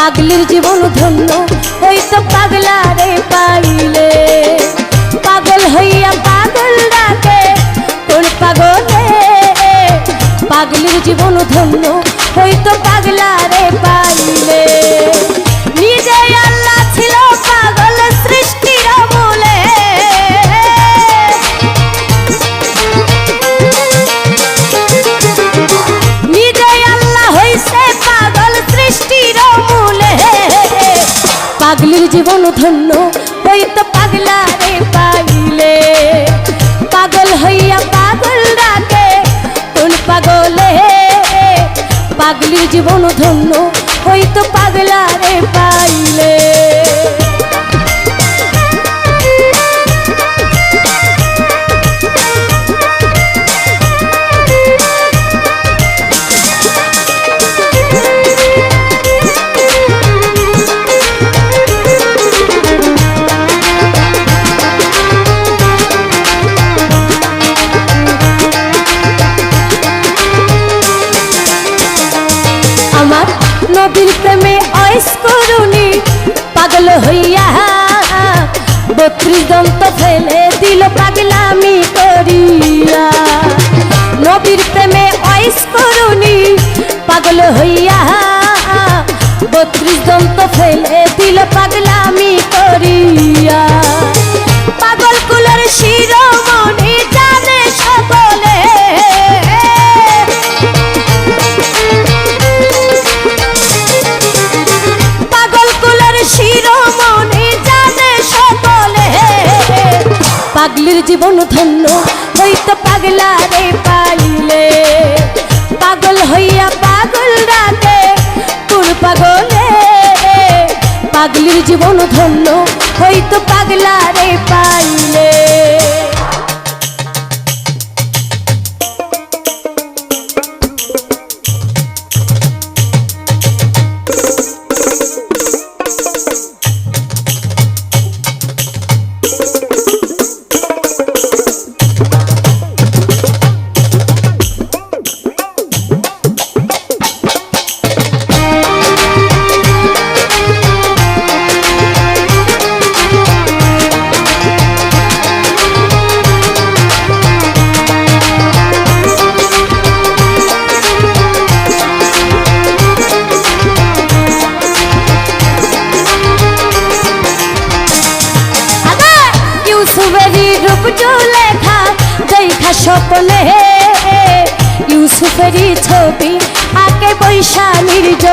পাগলির জীবন ধন্য হইতো পাগলারে পাইলে। পাগল হইয়া পাগল ডাকে কোন পাগলে, পাগলির জীবন ধন্য হইতো পাগলারে পাইলে। নিজে আল্লাহ ছিল পাগল সৃষ্টির মূলে, নিজে আল্লাহ হইছে পাগল সৃষ্টির মূলে। পাগলির জীবন ধন্য হইতো পাগলারে পাইলে। পাগল হইয়া পাগল ডাকে কোন পাগলে, পাগলির জীবন ধন্য হইতো পাগলারে পাইলে। আমার নবীর প্রেমে অয়েস করুনি পাগল হইয়া, 32 দন্ত ফেলে দিল পাগলামি করিয়া। নবীর প্রেমে অয়েস করুনি পাগল হইয়া, 32 দন্ত ফেলে দিল পাগলামি করিয়া। পাগল কুলের শিরোমণি জানে সকলে, শিরোমণি জানে সকলে। পাগলির জীবন ধন্য হইতো পাগলারে পাইলে। পাগল হইয়া পাগল ডাকে কোন পাগলে, পাগলির জীবন ধন্য হইতো পাগলারে পাইলে। লেখা দেখা স্বপ্নে ইউসুফেরই ছবি আঁকে বৈশা নির্জনে।